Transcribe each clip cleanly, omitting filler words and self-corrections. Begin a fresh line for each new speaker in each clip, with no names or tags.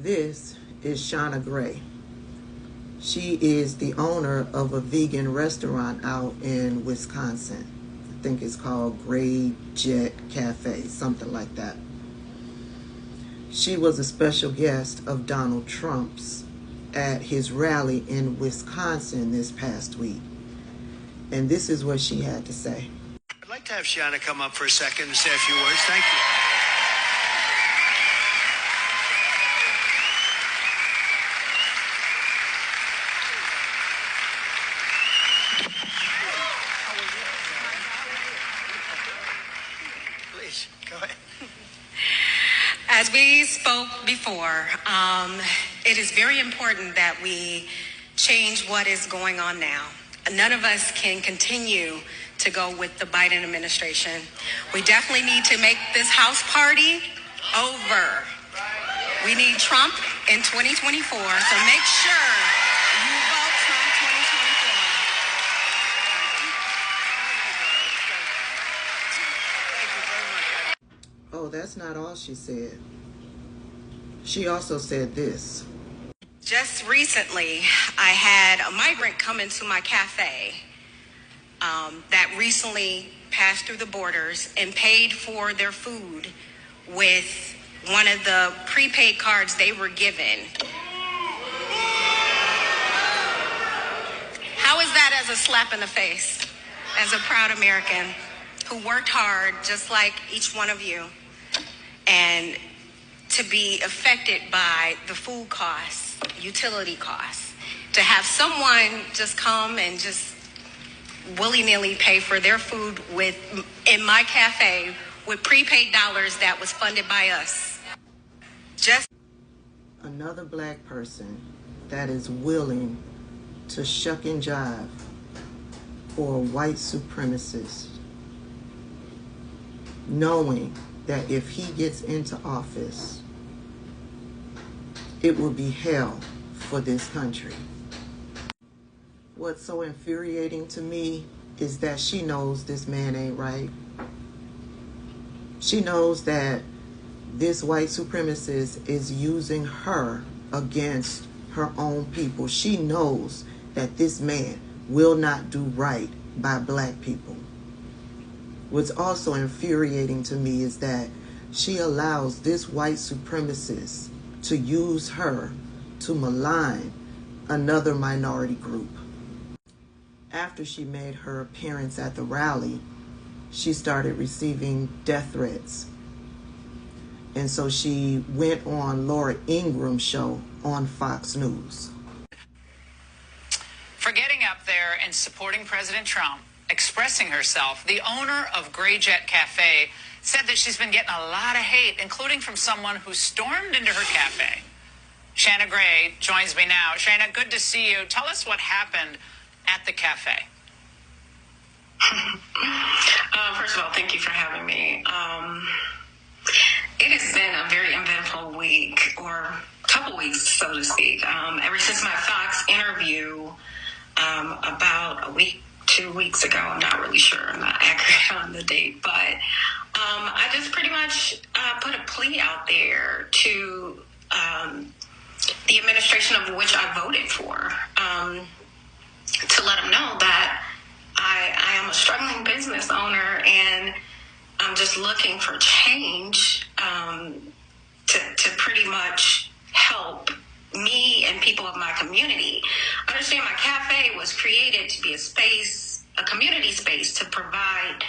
This is Shana Gray. She is the owner of a vegan restaurant out in Wisconsin. I think it's called Gray Jet Cafe, something like that. She was a special guest of Donald Trump's at his rally in Wisconsin this past week. And this is what she had to say.
I'd like to have Shana come up for a second and say a few words. Thank you. Please, go ahead.
As we spoke before, it is very important that we change what is going on now. None of us can continue to go with the Biden administration. We definitely need to make this house party over. We need Trump in 2024, so make sure you vote Trump 2024.
Oh, that's not all she said. She also said this.
Just recently, I had a migrant come into my cafe that recently passed through the borders and paid for their food with one of the prepaid cards they were given. How is that as a slap in the face, as a proud American who worked hard just like each one of you, and to be affected by the food costs, utility costs, to have someone just come and just willy-nilly pay for their food in my cafe with prepaid dollars that was funded by us. Just
another black person that is willing to shuck and jive for a white supremacist, knowing that if he gets into office, it will be hell for this country. What's so infuriating to me is that she knows this man ain't right. She knows that this white supremacist is using her against her own people. She knows that this man will not do right by black people. What's also infuriating to me is that she allows this white supremacist to use her to malign another minority group. After she made her appearance at the rally, she started receiving death threats. And so she went on Laura Ingram's show on Fox News.
For getting up there and supporting President Trump, expressing herself, the owner of Gray Jet Cafe said that she's been getting a lot of hate, including from someone who stormed into her cafe. Shana Gray joins me now. Shana, good to see you. Tell us what happened at the cafe.
First of all, thank you for having me. It has been a very eventful week, or couple weeks, so to speak. Ever since my Fox interview about a week, 2 weeks ago, I'm not really sure, I'm not accurate on the date, but I just pretty much put a plea out there to the administration of which I voted for, to let them know that I am a struggling business owner and I'm just looking for change to pretty much help me and people of my community. Understand, my cafe was created to be a community space to provide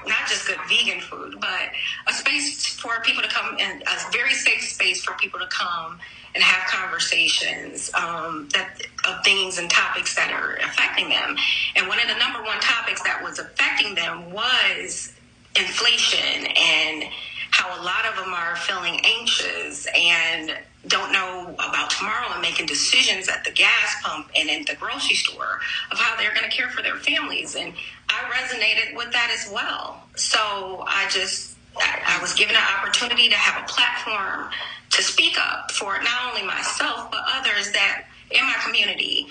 not just good vegan food, but a space for people to come, and a very safe space for people to come and have conversations of things and topics that are affecting them. And one of the number one topics that was affecting them was inflation, and how a lot of them are feeling anxious and don't know about tomorrow and making decisions at the gas pump and in the grocery store of how they're going to care for their families. And I resonated with that as well. So I was given an opportunity to have a platform to speak up for not only myself, but others that in my community,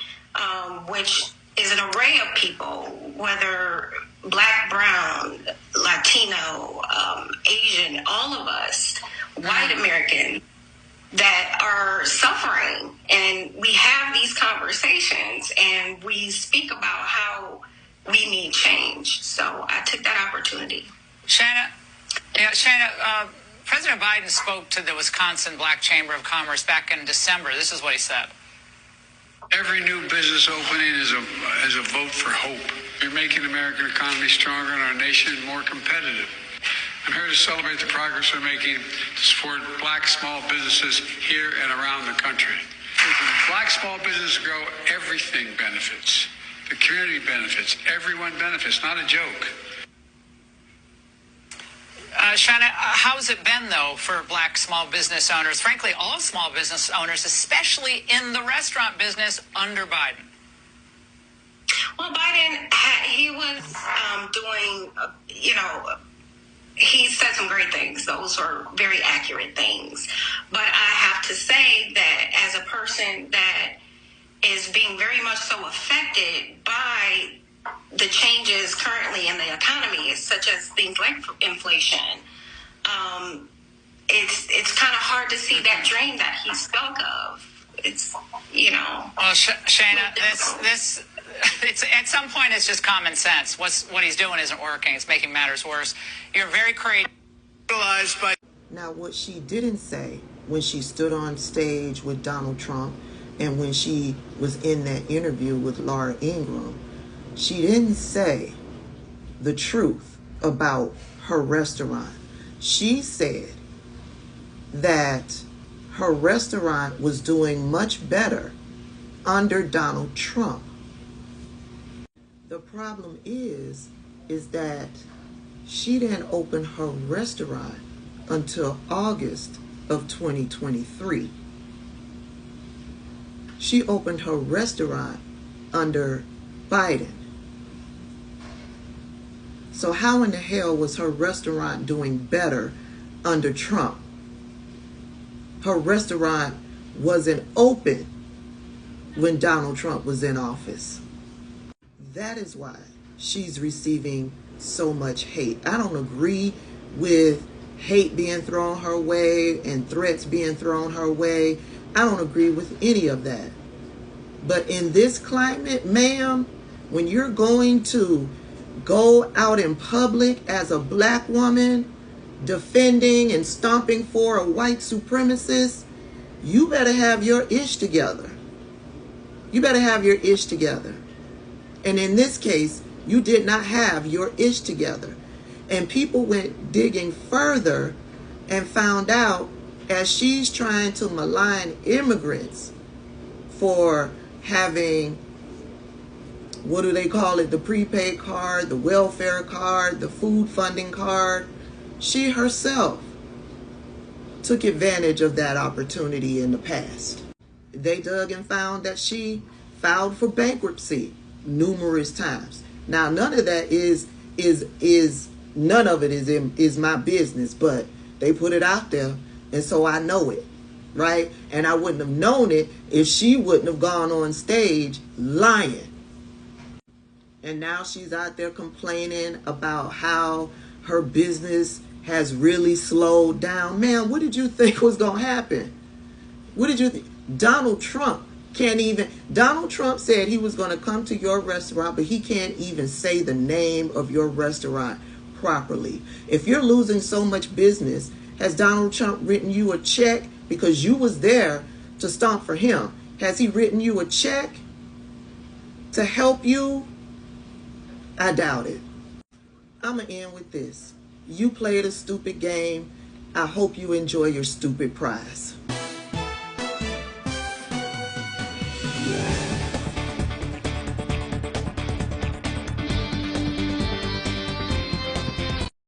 which is an array of people, whether Black, brown, Latino, Asian, all of us, white American, that are suffering, and we have these conversations and we speak about how we need change. So I took that opportunity.
Shana, President Biden spoke to the Wisconsin Black Chamber of Commerce back in December. This is what he said.
Every new business opening is a vote for hope. We're making the American economy stronger and our nation more competitive. I'm here to celebrate the progress we're making to support black small businesses here and around the country. When black small businesses grow, everything benefits. The community benefits. Everyone benefits. Not a joke.
Shana, how's it been, though, for black small business owners? Frankly, all small business owners, especially in the restaurant business under Biden.
Well, Biden, he was doing, he said some great things. Those are very accurate things. But I have to say that as a person that is being very much so affected by the changes currently in the economy, such as things like inflation, it's kind of hard to see that dream that he spoke of. It's,
Well, Shana, this it's at some point it's just common sense. What he's doing isn't working. It's making matters worse. You're very creative.
Now, what she didn't say when she stood on stage with Donald Trump and when she was in that interview with Laura Ingraham, she didn't say the truth about her restaurant. She said that her restaurant was doing much better under Donald Trump. The problem is that she didn't open her restaurant until August of 2023. She opened her restaurant under Biden. So how in the hell was her restaurant doing better under Trump? Her restaurant wasn't open when Donald Trump was in office. That is why she's receiving so much hate. I don't agree with hate being thrown her way and threats being thrown her way. I don't agree with any of that. But in this climate, ma'am, when you're going to go out in public as a black woman defending and stomping for a white supremacist, you better have your ish together. You better have your ish together. And in this case, you did not have your ish together. And people went digging further and found out, as she's trying to malign immigrants for having, what do they call it, the prepaid card, the welfare card, the food funding card, she herself took advantage of that opportunity in the past. They dug and found that she filed for bankruptcy numerous times. Now, none of that is my business, but they put it out there, and so I know it, right? And I wouldn't have known it if she wouldn't have gone on stage lying. And now she's out there complaining about how her business has really slowed down. Man, what did you think was going to happen? What did you think? Donald Trump said he was going to come to your restaurant, but he can't even say the name of your restaurant properly. If you're losing so much business, has Donald Trump written you a check because you was there to stomp for him? Has he written you a check to help you? I doubt it. I'm going to end with this. You played a stupid game. I hope you enjoy your stupid prize.